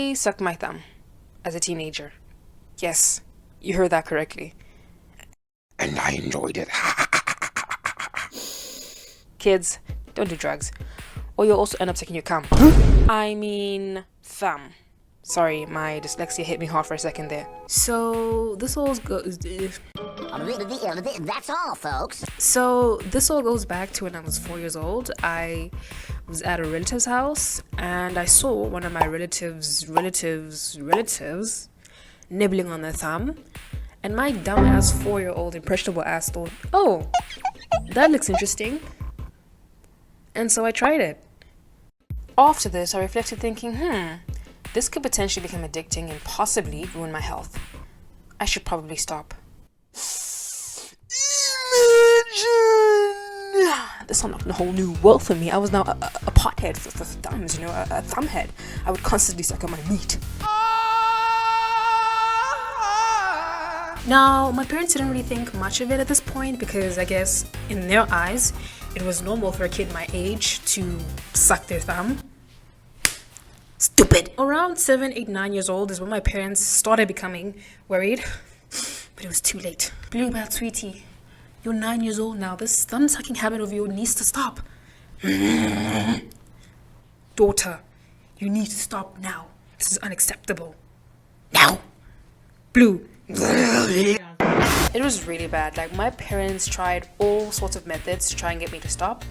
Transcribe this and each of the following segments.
I sucked my thumb as a teenager. Yes, you heard that correctly. And I enjoyed it. Kids, don't do drugs, or you'll also end up sucking your cum. I mean, thumb. Sorry, my dyslexia hit me hard for a second there. So this all goes. That's all, folks. So this all goes back to when I was 4 years old. I was at a relative's house and I saw one of my relatives nibbling on their thumb, and my dumb-ass 4-year-old impressionable ass thought, oh, that looks interesting. And so I tried it. After this, I reflected thinking, this could potentially become addicting and possibly ruin my health. I should probably stop. This unlocked a whole new world for me. I was now a pothead for thumbs, a thumbhead. I would constantly suck on my meat. Now, my parents didn't really think much of it at this point because I guess in their eyes, it was normal for a kid my age to suck their thumb. Stupid! Around 7, 8, 9 years old is when my parents started becoming worried, but it was too late. Bluebell, sweetie, you're 9 years old now. This thumb sucking habit of yours needs to stop. Daughter, you need to stop now. This is unacceptable. Now! Blue. It was really bad. Like, my parents tried all sorts of methods to try and get me to stop.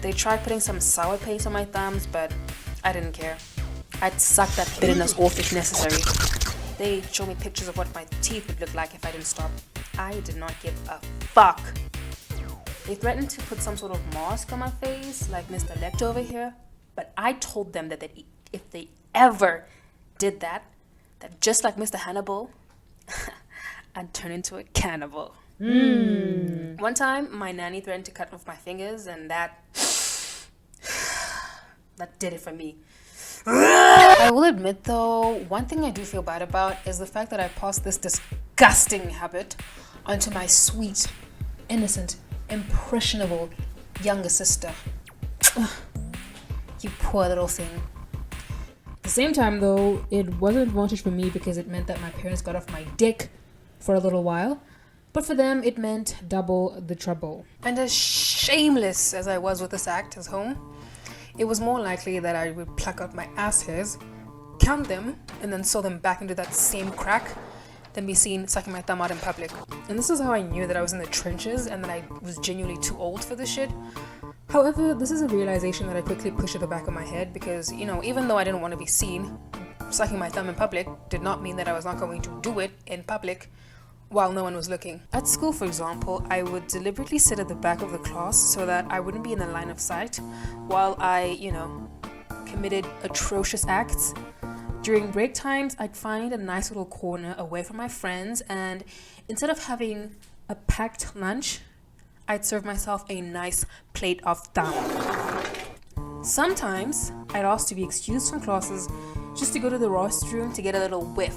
They tried putting some sour paste on my thumbs, but I didn't care. I'd suck that bitterness off if necessary. They showed me pictures of what my teeth would look like if I didn't stop. I did not give a fuck. They threatened to put some sort of mask on my face, like Mr. Lecter over here, but I told them that if they ever did that just like Mr. Hannibal, I'd turn into a cannibal. One time, my nanny threatened to cut off my fingers, and that did it for me. I will admit though, one thing I do feel bad about is the fact that I passed this disgusting habit onto my sweet, innocent, impressionable younger sister. You poor little thing. At the same time though, it was an advantage for me because it meant that my parents got off my dick for a little while, but for them it meant double the trouble. And as shameless as I was with this act at home, it was more likely that I would pluck out my ass hairs, count them, and then sew them back into that same crack than be seen sucking my thumb out in public. And this is how I knew that I was in the trenches and that I was genuinely too old for this shit. However, this is a realization that I quickly pushed at the back of my head because, even though I didn't want to be seen, sucking my thumb in public did not mean that I was not going to do it in public while no one was looking. At school, for example, I would deliberately sit at the back of the class so that I wouldn't be in the line of sight while I, committed atrocious acts. During break times, I'd find a nice little corner away from my friends, and instead of having a packed lunch, I'd serve myself a nice plate of thumb. Sometimes, I'd ask to be excused from classes just to go to the restroom to get a little whiff.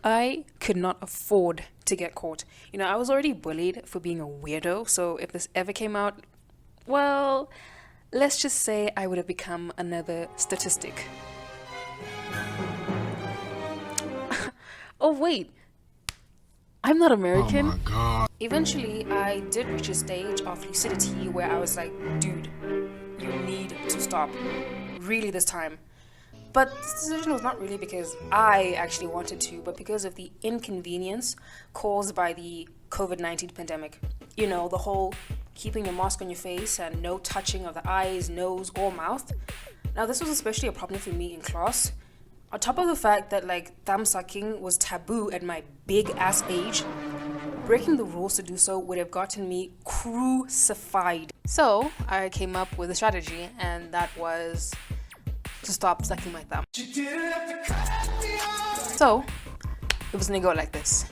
I could not afford to get caught. I was already bullied for being a weirdo, so if this ever came out, well, let's just say I would have become another statistic. Oh wait, I'm not American. Oh my God. Eventually, I did reach a stage of lucidity where I was like, dude, you need to stop. Really this time. But this decision was not really because I actually wanted to, but because of the inconvenience caused by the COVID-19 pandemic. The whole keeping your mask on your face and no touching of the eyes, nose, or mouth. Now, this was especially a problem for me in class. On top of the fact that, thumb sucking was taboo at my big-ass age, breaking the rules to do so would have gotten me crucified. So, I came up with a strategy, and that was to stop sucking my thumb. So, it was gonna go like this.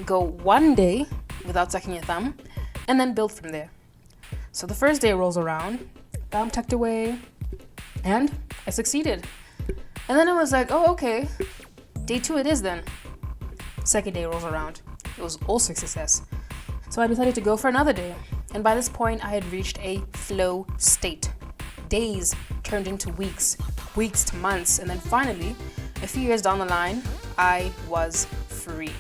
Go one day without sucking your thumb, and then build from there. So the first day rolls around, thumb tucked away, and I succeeded. And then I was like, oh, okay, day 2 it is then. Second day rolls around. It was also a success. So I decided to go for another day. And by this point, I had reached a flow state. Days turned into weeks, weeks to months, and then finally, a few years down the line, I was free.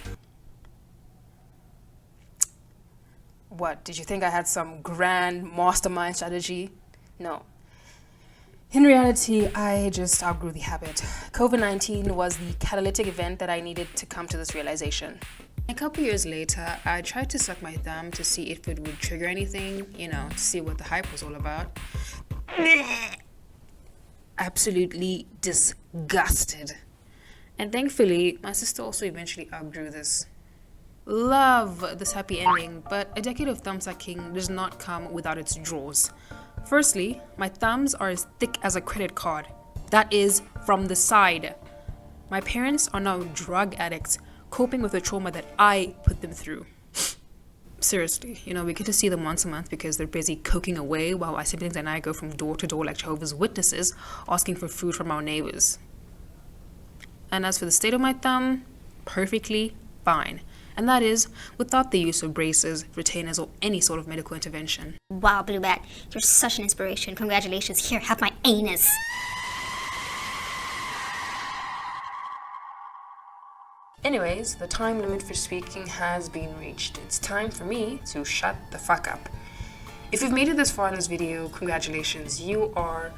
What, did you think I had some grand mastermind strategy? No. In reality, I just outgrew the habit. COVID-19 was the catalytic event that I needed to come to this realization. A couple years later, I tried to suck my thumb to see if it would trigger anything, to see what the hype was all about. Absolutely disgusted. And thankfully, my sister also eventually outgrew this. Love this happy ending, but a decade of thumb sucking does not come without its draws. Firstly, my thumbs are as thick as a credit card. That is, from the side. My parents are now drug addicts, coping with the trauma that I put them through. Seriously, we get to see them once a month because they're busy coking away while my siblings and I go from door to door like Jehovah's Witnesses, asking for food from our neighbors. And as for the state of my thumb, perfectly fine. And that is without the use of braces, retainers, or any sort of medical intervention. Wow, Blue Bat, you're such an inspiration. Congratulations. Here, have my anus. Anyways, the time limit for speaking has been reached. It's time for me to shut the fuck up. If you've made it this far in this video, congratulations. You are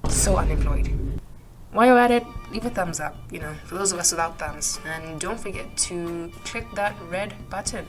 so unemployed. While you're at it, leave a thumbs up, for those of us without thumbs. And don't forget to click that red button.